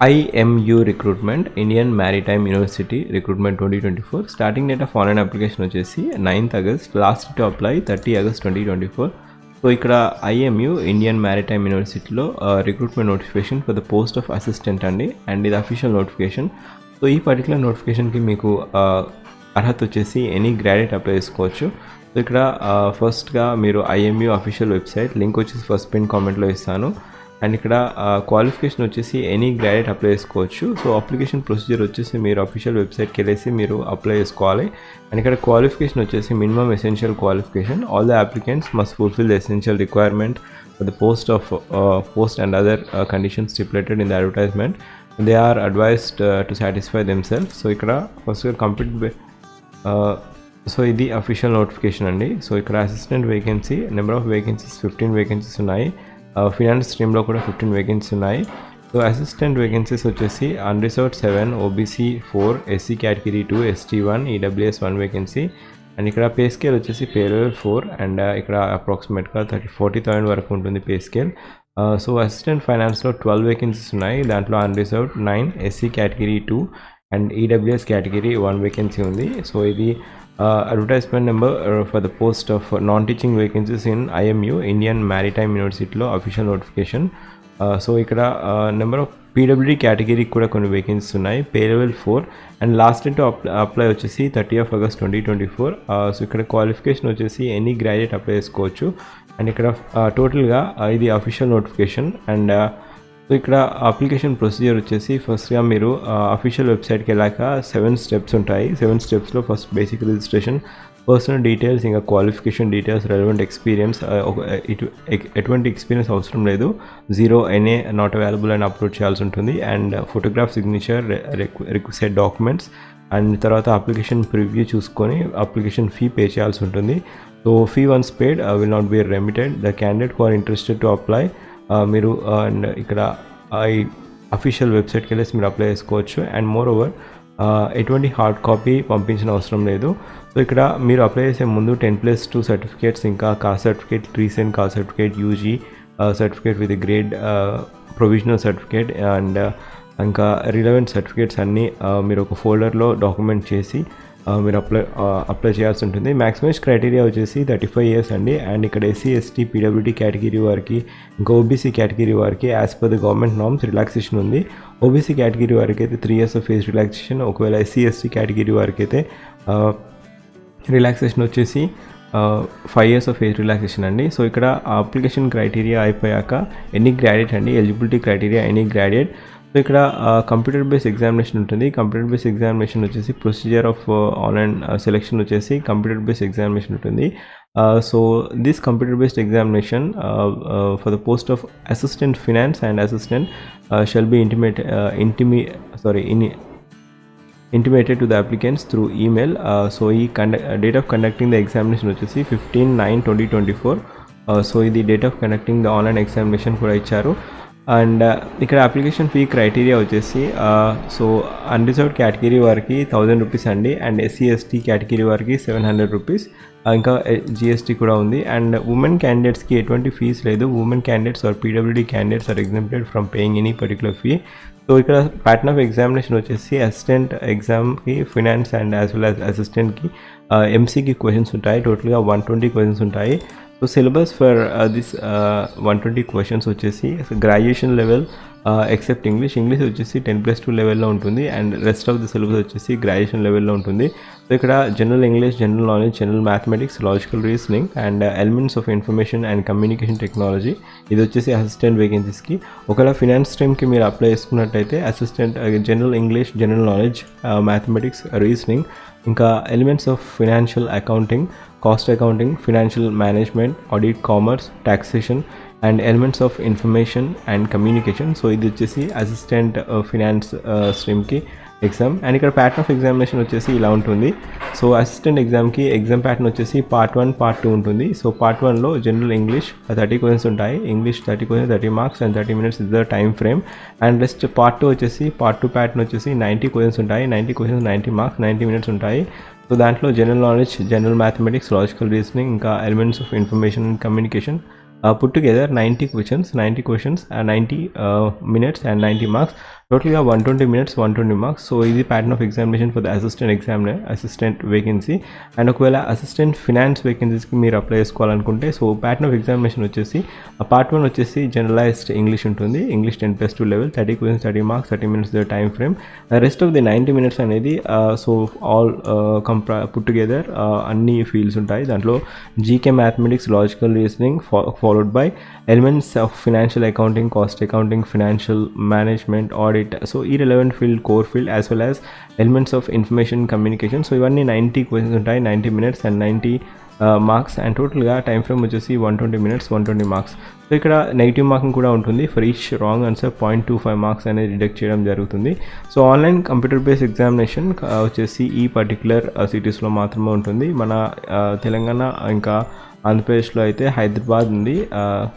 IMU recruitment Indian Maritime University recruitment 2024 starting date of online application వచ్చేసి 9th August last to apply 30 August 2024 so ఇక్కడ IMU Indian maritime యూనివర్సిటీలో recruitment notification for the post of assistant అండి and ఇది official notification so ఈ particular నోటిఫికేషన్కి మీకు అర్హత వచ్చేసి ఎనీ గ్రాడ్యుయేట్ అప్లై చేసుకోవచ్చు సో ఇక్కడ ఫస్ట్గా మీరు IMU అఫీషియల్ వెబ్సైట్ లింక్ వచ్చేసి ఫస్ట్ పిన్ కామెంట్లో ఇస్తాను అండ్ ఇక్కడ క్వాలిఫికేషన్ వచ్చేసి ఎనీ గ్రాడ్యుయేట్ అప్లై చేసుకోవచ్చు సో అప్లికేషన్ ప్రొసీజర్ వచ్చేసి మీరు అఫీషియల్ వెబ్సైట్కి వెళ్ళేసి మీరు అప్లై చేసుకోవాలి అండ్ ఇక్కడ క్వాలిఫికేషన్ వచ్చేసి minimum essential qualification all the applicants must fulfil the essential requirement for the post and other conditions stipulated in the advertisement they are advised to satisfy themselves so ఇక్కడ ఫస్ట్గా so ఇది official notification అండి so ఇక్కడ assistant vacancy number of vacancies 15 vacancies ఉన్నాయి finance స్ట్రీమ్లో కూడా 15 vacancies ఉన్నాయి so assistant vacancies వచ్చేసి unreserved 7 OBC 4 SC category 2 ST 1 EWS 1 vacancy and ఇక్కడ పే స్కేల్ వచ్చేసి పే లెవెల్ 4 అండ్ ఇక్కడ అప్రాక్సిమేట్గా 40,000 వరకు ఉంటుంది పే స్కేల్ సో అసిస్టెంట్ ఫైనాన్స్లో 12 వేకెన్సీస్ ఉన్నాయి దాంట్లో unreserved 9 SC category 2 and EWS category 1 vacancy ఉంది సో ఇది advertisement number for the post of non-teaching vacancies in IMU Indian Maritime University లో అఫీషియల్ నోటిఫికేషన్ సో ఇక్కడ నెంబర్ ఆఫ్ PWD కేటగిరీ కూడా కొన్ని vacancies ఉన్నాయి pay level 4 and last date apply వచ్చేసి 30 August 2024 so ఇక్కడ qualification వచ్చేసి any graduate apply చేసుకోవచ్చు and ఇక్కడ టోటల్గా ఇది అఫీషియల్ నోటిఫికేషన్ అండ్ సో ఇక్కడ అప్లికేషన్ ప్రొసీజర్ వచ్చేసి ఫస్ట్గా మీరు అఫీషియల్ వెబ్సైట్కి వెళ్ళాక 7 స్టెప్స్ ఉంటాయి 7 స్టెప్స్లో first basic registration personal details ఇంకా క్వాలిఫికేషన్ డీటెయిల్స్ రెలవెంట్ ఎక్స్పీరియన్స్ ఎటువంటి ఎక్స్పీరియన్స్ అవసరం లేదు 0 NA నాట్ అవైలబుల్ అని అప్లోడ్ చేయాల్సి ఉంటుంది and photograph signature requested documents and తర్వాత అప్లికేషన్ ప్రివ్యూ చూసుకొని అప్లికేషన్ ఫీ పే చేయాల్సి ఉంటుంది so fee once paid will not be remitted the candidate who are interested to apply మీరు అండ్ ఇక్కడ ఈ అఫీషియల్ వెబ్సైట్కి వెళ్ళేసి మీరు అప్లై చేసుకోవచ్చు అండ్ మోర్ ఓవర్ ఎటువంటి హార్డ్ కాపీ పంపించిన అవసరం లేదు సో ఇక్కడ మీరు అప్లై చేసే ముందు 10+2 సర్టిఫికేట్స్ ఇంకా cost certificate recent cost certificate UG certificate with grade provisional certificate and ఇంకా రిలవెంట్ సర్టిఫికేట్స్ అన్నీ మీరు ఒక ఫోల్డర్లో డాక్యుమెంట్ చేసి మీరు అప్లై చేయాల్సి ఉంటుంది మ్యాక్సిమం క్రైటీరియా వచ్చేసి 35 years అండి అండ్ ఇక్కడ SC ST PWD కేటగిరీ వారికి ఇంకా OBC కేటగిరీ వారికి as per the government norms relaxation ఉంది OBC కేటగిరీ వారికి అయితే 3 years ఆఫ్ ఏజ్ రిలాక్సేషన్ ఒకవేళ SC ST కేటగిరీ వారికి అయితే రిలాక్సేషన్ వచ్చేసి 5 years ఆఫ్ ఏజ్ రిలాక్సేషన్ అండి సో ఇక్కడ అప్లికేషన్ క్రైటీరియా అయిపోయాక ఎనీ గ్రాడ్యుయేట్ అండి eligibility criteria any graduate so ఇక్కడ కంప్యూటర్ బేస్డ్ ఎగ్జామినేషన్ ఉంటుంది కంప్యూటర్ బేస్డ్ ఎగ్జామినేషన్ వచ్చేసి ప్రొసీజర్ ఆఫ్ ఆన్లైన్ సెలెక్షన్ వచ్చేసి కంప్యూటర్ బేస్డ్ ఎగ్జామినేషన్ ఉంటుంది so this computer based examination for the post of assistant finance and assistant shall be intimated to the applicants through email so date of conducting the examination వచ్చేసి 15/9/2024 so ఇది date of conducting the online examination కూడా ఇచ్చారు and ఇక్కడ application fee criteria వచ్చేసి so unreserved category వారికి 1000 rupees అండి and SC ST category వారికి 700 rupees ఇంకా GST కూడా ఉంది అండ్ ఉమెన్ క్యాండిడేట్స్కి ఎటువంటి ఫీజ్ లేదు women candidates or PWD candidates are exempted from paying any particular fee so ఇక్కడ ప్యాటర్న్ ఆఫ్ ఎగ్జామినేషన్ వచ్చేసి అసిస్టెంట్ ఎగ్జామ్కి finance and as well as అసిస్టెంట్కి MCకి క్వశ్చన్స్ ఉంటాయి టోటల్గా 120 క్వశ్చన్స్ ఉంటాయి so syllabus for this 120 questions వచ్చేసి గ్రాడ్యుయేషన్ లెవెల్ ఎక్సెప్ట్ ఇంగ్లీష్ వచ్చేసి 10+2 లెవెల్లో ఉంటుంది and rest of the syllabus వచ్చేసి గ్రాడ్యుయేషన్ లెవెల్లో ఉంటుంది సో ఇక్కడ general English general knowledge general mathematics logical reasoning and elements of information and communication technology ఇది వచ్చేసి అసిస్టెంట్ వేకెన్సీస్కి ఒకవేళ ఫినాన్స్ స్ట్రీమ్కి మీరు అప్లై చేసుకున్నట్టయితే assistant general English general knowledge mathematics reasoning ఇంకా elements of financial accounting cost accounting financial management audit commerce taxation and elements of information and communication so ఇది వచ్చేసి assistant finance స్ట్రీమ్కి exam and ఇక్కడ pattern of examination వచ్చేసి ఇలా ఉంటుంది so assistant ఎగ్జామ్కి exam pattern వచ్చేసి Part 1 Part 2 ఉంటుంది సో Part 1లో జనరల్ ఇంగ్లీష్ 30 క్వశ్చన్స్ ఉంటాయి English 30 questions 30 marks and 30 minutes is the time frame and next Part 2 వచ్చేసి Part 2 ప్యాటర్న్ వచ్చేసి 90 క్వశ్చన్స్ ఉంటాయి 90 క్వశ్చన్స్ 90 మార్క్స్ 90 minutes ఉంటాయి సో దాంట్లో general knowledge general mathematics logical reasoning ఇంకా elements of information and communication put together 90 questions 90 minutes and 90 marks టోటల్గా 120 minutes 120 marks. So ఇది pattern of examination for the assistant vacancy. And ఒకవేళ assistant finance వేకెన్సీస్కి మీరు apply చేసుకోవాలనుకుంటే so pattern of examination వచ్చేసి part 1 వచ్చేసి generalized English ఉంటుంది. English 10+2 level, 30 questions 30 marks, 30 minutes the time frame. Rest of the 90 minutes అనేది so all put together అన్ని fields ఉంటాయి. దాంట్లో GK, mathematics, logical reasoning followed by elements of financial accounting, cost accounting, financial management, audit. So ఈ relevant field core field as well as elements of information communication. So ఇవన్నీ 90 questions ఉంటాయి, 90 minutes and 90 marks. And టోటల్గా time frame వచ్చేసి 120 minutes 120 marks. So ఇక్కడ negative marking కూడా ఉంటుంది. For each wrong answer 0.25 marks అనేది deduct చేయడం జరుగుతుంది. So online computer based examination వచ్చేసి ఈ పర్టికులర్ సిటీస్లో మాత్రమే ఉంటుంది. మన తెలంగాణ ఇంకా ఆంధ్రప్రదేశ్లో అయితే హైదరాబాద్ ఉంది.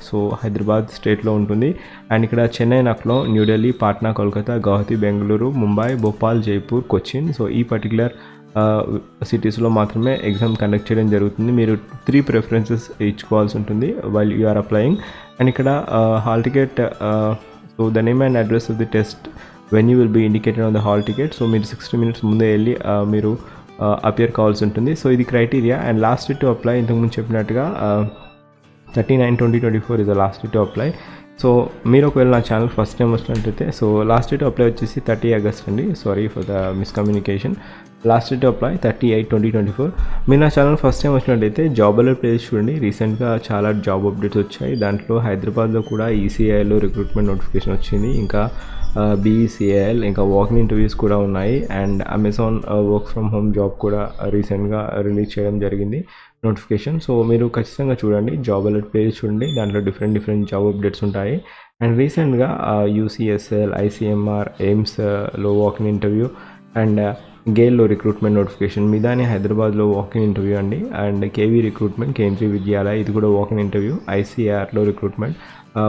సో హైదరాబాద్ స్టేట్లో ఉంటుంది. అండ్ ఇక్కడ చెన్నై, లక్నో, న్యూఢిల్లీ, పాట్నా, కోల్కతా, గౌహతి, బెంగళూరు, ముంబై, భోపాల్, జైపూర్, కొచ్చిన్. సో ఈ పర్టికులర్ సిటీస్లో మాత్రమే ఎగ్జామ్ కండక్ట్ చేయడం జరుగుతుంది. మీరు 3 preferences ఇచ్చుకోవాల్సి ఉంటుంది while you are applying. And ఇక్కడ hall ticket, so the name and address of the test when you will be indicated on the hall ticket. So మీరు 60 minutes ముందే వెళ్ళి మీరు అపియర్ కావాల్సి ఉంటుంది. సో ఇది criteria. And last date to apply ఇంతకుముందు చెప్పినట్టుగా 39/20/24 is the last date to apply. So మీరు ఒకవేళ నా ఛానల్ ఫస్ట్ టైం వచ్చినట్టయితే so last date to apply వచ్చేసి 30 August అండి. Sorry for the miscommunication. Last date to apply 38/20/24. మీరు నా ఛానల్ ఫస్ట్ టైం వచ్చినట్టయితే జాబ్ అలర్ట్ ప్లేస్ చూడండి. రీసెంట్గా చాలా జాబ్ అప్డేట్స్ వచ్చాయి. దాంట్లో హైదరాబాద్లో కూడా ఈసీఐలో రిక్రూట్మెంట్ నోటిఫికేషన్ వచ్చింది. ఇంకా BECIL, ఇంకా వాకింగ్ ఇంటర్వ్యూస్ కూడా ఉన్నాయి. And Amazon work from home job కూడా రీసెంట్గా రిలీజ్ చేయడం జరిగింది నోటిఫికేషన్. సో మీరు ఖచ్చితంగా చూడండి, జాబ్ అలర్ట్ పేజ్ చూడండి. దాంట్లో డిఫరెంట్ జాబ్ అప్డేట్స్ ఉంటాయి. అండ్ రీసెంట్గా UCSL, ICMR, ఎయిమ్స్లో వాకింగ్ ఇంటర్వ్యూ అండ్ గేల్లో రిక్రూట్మెంట్ నోటిఫికేషన్, మిదాని హైదరాబాద్లో వాకింగ్ ఇంటర్వ్యూ అండి. And KV recruitment, Kendriya Vidyalaya, ఇది కూడా వాకింగ్ ఇంటర్వ్యూ. ICARలో recruitment,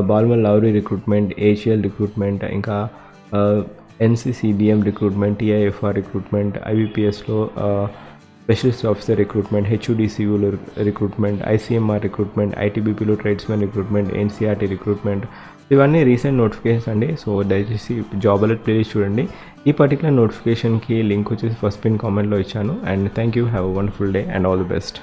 Balmer Lawrie recruitment, ACL recruitment, ఇంకా NCCBM రిక్రూట్మెంట్, TIFR రిక్రూట్మెంట్, IBPSలో స్పెషలిస్ట్ ఆఫీసర్ రిక్రూట్మెంట్, HUDCUలో రిక్రూట్మెంట్, ICMR రిక్రూట్మెంట్, ITBPలో ట్రేడ్స్మెన్ రిక్రూట్మెంట్, NCRT రిక్రూట్మెంట్. ఇవన్నీ రీసెంట్ నోటిఫికేషన్స్ అండి. సో దయచేసి జాబ్ అలర్ట్ ప్లేలిస్ట్ చూడండి. ఈ పర్టికులర్ నోటిఫికేషన్కి లింక్ వచ్చేసి ఫస్ట్ పిన్ కామెంట్లో ఇచ్చాను. And thank you, have a wonderful day and all the best.